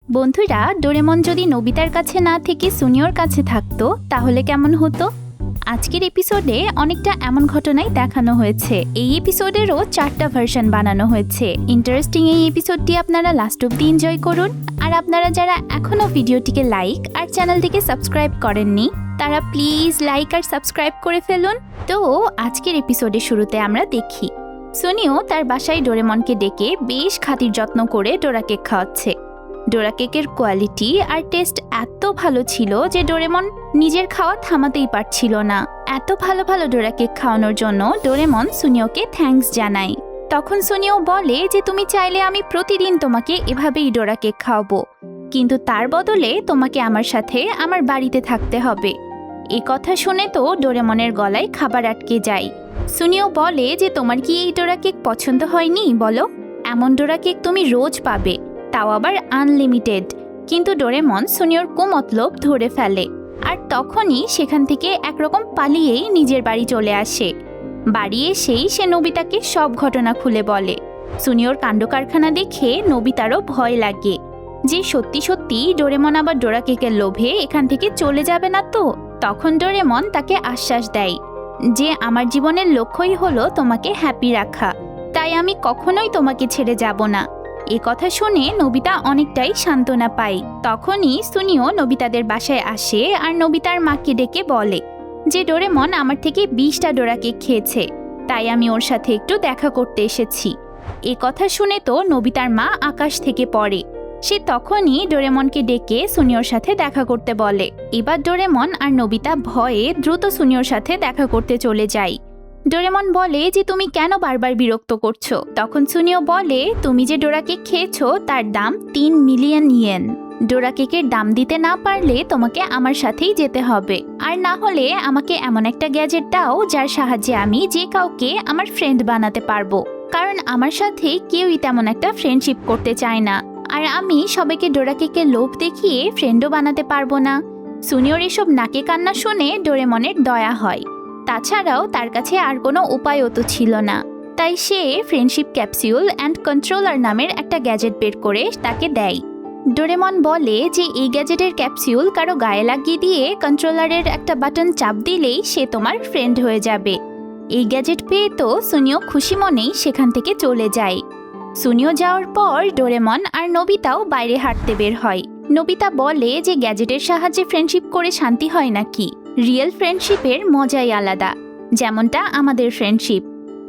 বন্ধুরা, ডোরেমন যদি নোবিতার কাছে না থেকে সুনিওর কাছে থাকতো তাহলে কেমন হতো? আজকের এপিসোডে অনেকটা এমন ঘটনাই দেখানো হয়েছে। এই এপিসোডেরও 4টা ভার্সন বানানো হয়েছে। ইন্টারেস্টিং এই এপিসোডটি আপনারা লাস্ট অব্দি এনজয় করুন। আর আপনারা যারা এখনও ভিডিওটিকে লাইক আর চ্যানেলটিকে সাবস্ক্রাইব করেননি তারা প্লিজ লাইক আর সাবস্ক্রাইব করে ফেলুন। তো আজকের এপিসোডের শুরুতে আমরা দেখি সুনিও তার বাসায় ডোরেমনকে ডেকে বেশ খাতির যত্ন করে ডোরা কেক খাওয়াচ্ছে। ডোরা কেকের কোয়ালিটি আর টেস্ট এত ভালো ছিল যে ডোরেমন নিজের খাওয়া থামাতেই পারছিল না। এত ভালো ভালো ডোরা কেক খাওয়ানোর জন্য ডোরেমন সুনিওকে থ্যাঙ্কস জানায়। তখন সুনিও বলে যে তুমি চাইলে আমি প্রতিদিন তোমাকে এভাবেই ডোরা কেক খাওয়াবো, কিন্তু তার বদলে তোমাকে আমার সাথে আমার বাড়িতে থাকতে হবে। এই কথা শুনে তো ডোরেমনের গলায় খাবার আটকে যায়। সুনিও বলে যে তোমার কি এই ডোরা কেক পছন্দ হয়নি বলো? এমন ডোরা কেক তুমি রোজ পাবে, তাও আবার আনলিমিটেড। কিন্তু ডোরেমন সুনিওর কুমতলব ধরে ফেলে আর তখনই সেখান থেকে একরকম পালিয়েই নিজের বাড়ি চলে আসে। বাড়ি এসেই সে নোবিতাকে সব ঘটনা খুলে বলে। সুনিওর কাণ্ডকারখানা দেখে নোবিতারও ভয় লাগে যে সত্যি সত্যি ডোরেমন আবার ডোরা কেকের লোভে এখান থেকে চলে যাবে না তো। তখন ডোরেমন তাকে আশ্বাস দেয় যে আমার জীবনের লক্ষ্যই হলো তোমাকে হ্যাপি রাখা, তাই আমি কখনোই তোমাকে ছেড়ে যাব না। এ কথা শুনে নোবিতা অনেকটাই সান্ত্বনা পায়। তখনই সুনিও নোবিতাদের বাসায় আসে আর নোবিতার মাকে ডেকে বলে যে ডোরেমন আমার থেকে 20টা ডোরা কেক খেয়েছে, তাই আমি ওর সাথে একটু দেখা করতে এসেছি। এ কথা শুনে তো নোবিতার মা আকাশ থেকে পড়ে। সে তখনই ডোরেমনকে ডেকে সুনিওর সাথে দেখা করতে বলে। এবার ডোরেমন আর নোবিতা ভয়ে দ্রুত সুনিওর সাথে দেখা করতে চলে যায়। ডোরেমন বলে যে তুমি কেন বারবার বিরক্ত করছো? তখন সুনিও বলে তুমি যে ডোরা কেক খেয়েছো তার দাম 3 মিলিয়ন ইয়েন। ডোরা কেকের দাম দিতে না পারলে তোমাকে আমার সাথেই যেতে হবে, আর না হলে আমাকে এমন একটা গ্যাজেট দাও যার সাহায্যে আমি যে কাউকে আমার ফ্রেন্ড বানাতে পারবো, কারণ আমার সাথে কেউই তেমন একটা ফ্রেন্ডশিপ করতে চায় না, আর আমি সবাইকে ডোরা কেকের লোভ দেখিয়ে ফ্রেন্ডও বানাতে পারবো না। সুনিওর এসব নাকে কান্না শুনে ডোরেমনের দয়া হয়। তাছাড়াও তার কাছে আর কোনো উপায়ও তো ছিল না, তাই সে ফ্রেন্ডশিপ ক্যাপসিউল অ্যান্ড কন্ট্রোলার নামের একটা গ্যাজেট বের করে তাকে দেয়। ডোরেমন বলে যে এই গ্যাজেটের ক্যাপসিউল কারো গায়ে লাগিয়ে দিয়ে কন্ট্রোলারের একটা বাটন চাপ দিলেই সে তোমার ফ্রেন্ড হয়ে যাবে। এই গ্যাজেট পেয়ে তো সুনিও খুশি মনেই সেখান থেকে চলে যায়। সুনিও যাওয়ার পর ডোরেমন আর নোবিতাও বাইরে হাঁটতে বের হয়। নোবিতা বলে যে গ্যাজেটের সাহায্যে ফ্রেন্ডশিপ করে শান্তি হয় নাকি? রিয়েল ফ্রেন্ডশিপের মজাই আলাদা, যেমনটা আমাদের ফ্রেন্ডশিপ।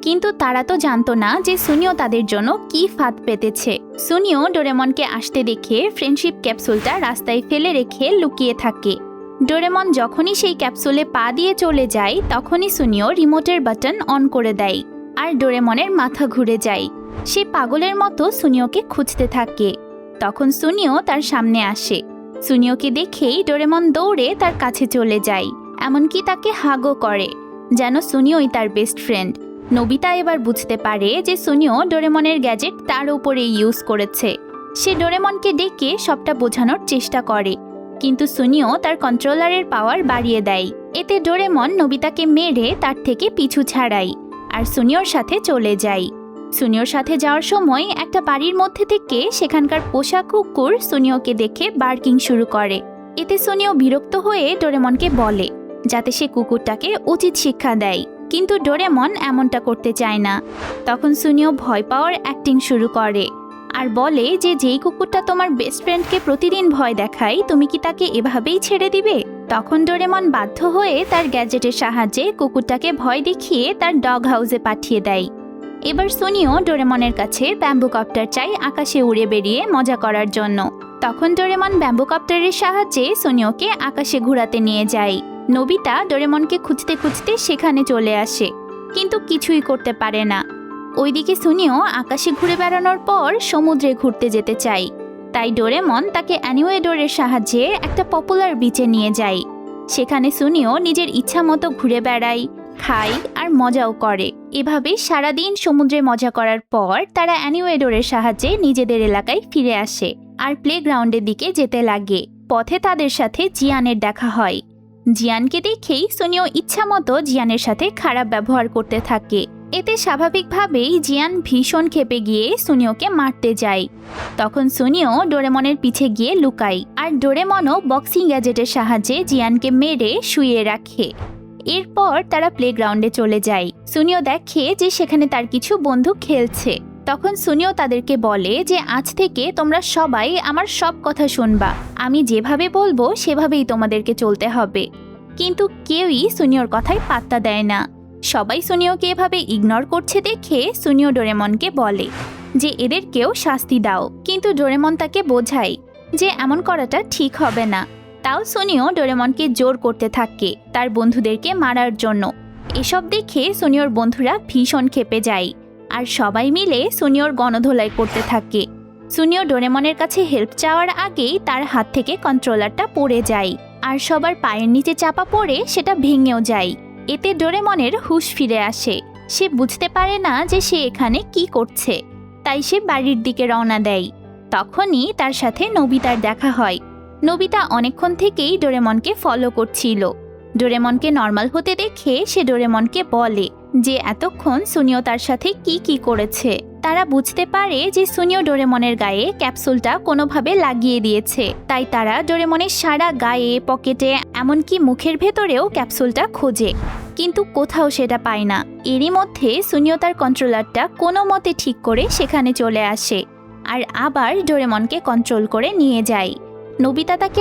কিন্তু তারা তো জানতো না যে সুনিও তাদের জন্য কি ফাঁদ পেতেছে। সুনিও ডোরেমনকে আসতে দেখে ফ্রেন্ডশিপ ক্যাপসুলটা রাস্তায় ফেলে রেখে লুকিয়ে থাকে। ডোরেমন যখনই সেই ক্যাপসুলে পা দিয়ে চলে যায় তখনই সুনিও রিমোটের বাটন অন করে দেয় আর ডোরেমনের মাথা ঘুরে যায়। সে পাগলের মতো সুনিওকে খুঁজতে থাকে। তখন সুনিও তার সামনে আসে। সুনিওকে দেখেই ডোরেমন দৌড়ে তার কাছে চলে যায়, এমনকি তাকে হাগও করে, যেন সুনিওই তার বেস্ট ফ্রেন্ড। নোবিতা এবার বুঝতে পারে যে সুনিও ডোরেমনের গ্যাজেট তার উপরে ইউজ করেছে। সে ডোরেমনকে ডেকে সবটা বোঝানোর চেষ্টা করে, কিন্তু সুনিও তার কন্ট্রোলারের পাওয়ার বাড়িয়ে দেয়। এতে ডোরেমন নোবিতাকে মেরে তার থেকে পিছু ছাড়ায় আর সুনিওর সাথে চলে যায়। সুনিওর সাথে যাওয়ার সময় একটা বাড়ির মধ্যে থেকে সেখানকার পোষা কুকুর সুনিওকে দেখে বার্কিং শুরু করে। এতে সুনিও বিরক্ত হয়ে ডোরেমনকে বলে যাতে সে কুকুরটাকে উচিত শিক্ষা দেয়, কিন্তু ডোরেমন এমনটা করতে চায় না। তখন সুনিও ভয় পাওয়ার অ্যাক্টিং শুরু করে আর বলে যে যেই কুকুরটা তোমার বেস্ট ফ্রেন্ডকে প্রতিদিন ভয় দেখায় তুমি কি তাকে এভাবেই ছেড়ে দিবে? তখন ডোরেমন বাধ্য হয়ে তার গ্যাজেটের সাহায্যে কুকুরটাকে ভয় দেখিয়ে তার ডগ হাউসে পাঠিয়ে দেয়। এবার সুনিও ডোরেমনের কাছে ব্যাম্বু কপ্টার চাই আকাশে উড়ে বেরিয়ে মজা করার জন্য। তখন ডোরেমন ব্যাম্বু কপ্টারের সাহায্যে সুনিওকে আকাশে ঘোরাতে নিয়ে যায়। নোবিতা ডোরেমনকে খুঁজতে খুঁজতে সেখানে চলে আসে, কিন্তু কিছুই করতে পারে না। ওইদিকে সুনিও আকাশে ঘুরে বেড়ানোর পর সমুদ্রে ঘুরতে যেতে চায়, তাই ডোরেমন তাকে অ্যানিওয়েডোরের সাহায্যে একটা পপুলার বিচে নিয়ে যায়। সেখানে সুনিও নিজের ইচ্ছা মতো ঘুরে বেড়ায়, খায় আর মজাও করে। এভাবে সারাদিন সমুদ্রে মজা করার পর তারা অ্যানিওয়েডোরের সাহায্যে নিজেদের এলাকায় ফিরে আসে আর প্লেগ্রাউন্ডের দিকে যেতে লাগে। পথে তাদের সাথে জিয়ানের দেখা হয়। জিয়ানকে দেখেই সুনিও ইচ্ছা মতো জিয়ানের সাথে খারাপ ব্যবহার করতে থাকে। এতে স্বাভাবিকভাবেই জিয়ান ভীষণ ক্ষেপে গিয়ে সুনিওকে মারতে যায়। তখন সুনিও ডোরেমনের পিছে গিয়ে লুকায়, আর ডোরেমনও বক্সিং গ্যাজেটের সাহায্যে জিয়ানকে মেরে শুইয়ে রাখে। এরপর তারা প্লেগ্রাউন্ডে চলে যায়। সুনিও দেখে যে সেখানে তার কিছু বন্ধু খেলছে। তখন সুনিও তাদেরকে বলে যে আজ থেকে তোমরা সবাই আমার সব কথা শুনবা, আমি যেভাবে বলবো সেভাবেই তোমাদেরকে চলতে হবে। কিন্তু কেউই সুনিওর কথায় পাত্তা দেয় না। সবাই সুনিওকে এভাবে ইগনোর করছে দেখে সুনিও ডোরেমনকে বলে যে এদেরকেও শাস্তি দাও, কিন্তু ডোরেমন তাকে বোঝায় যে এমন করাটা ঠিক হবে না। তাও সুনিও ডোরেমনকে জোর করতে থাকে তার বন্ধুদেরকে মারার জন্য। এসব দেখে সুনিওর বন্ধুরা ভীষণ ক্ষেপে যায়, আর সবাই মিলে সুনিওর গণধোলাই করতে থাকে। সুনিও ডোরেমনের কাছে হেল্প চাওয়ার আগেই তার হাত থেকে কন্ট্রোলারটা পড়ে যায়, আর সবার পায়ের নিচে চাপা পড়ে সেটা ভেঙেও যায়। এতে ডোরেমনের হুঁশ ফিরে আসে। সে বুঝতে পারে না যে সে এখানে কি করছে, তাই সে বাড়ির দিকে রওনা দেয়। তখনই তার সাথে নোবিতার দেখা হয়। নোবিতা অনেকক্ষণ থেকেই ডোরেমনকে ফলো করছিল। ডোরেমনকে নর্মাল হতে দেখে সে ডোরেমনকে বলে যে এতক্ষণ সুনিও তার সাথে কি কি করেছে। তারা বুঝতে পারে যে সুনিও ডোরেমনের গায়ে ক্যাপসুলটা কোনোভাবে লাগিয়ে দিয়েছে, তাই তারা ডোরেমনের সারা গায়ে, পকেটে, এমনকি মুখের ভেতরেও ক্যাপসুলটা খোঁজে, কিন্তু কোথাও সেটা পায় না। এরই মধ্যে সুনিও তার কন্ট্রোলারটা কোনো মতে ঠিক করে সেখানে চলে আসে, আর আবার ডোরেমনকে কন্ট্রোল করে নিয়ে যায়। নোবিতা তাকে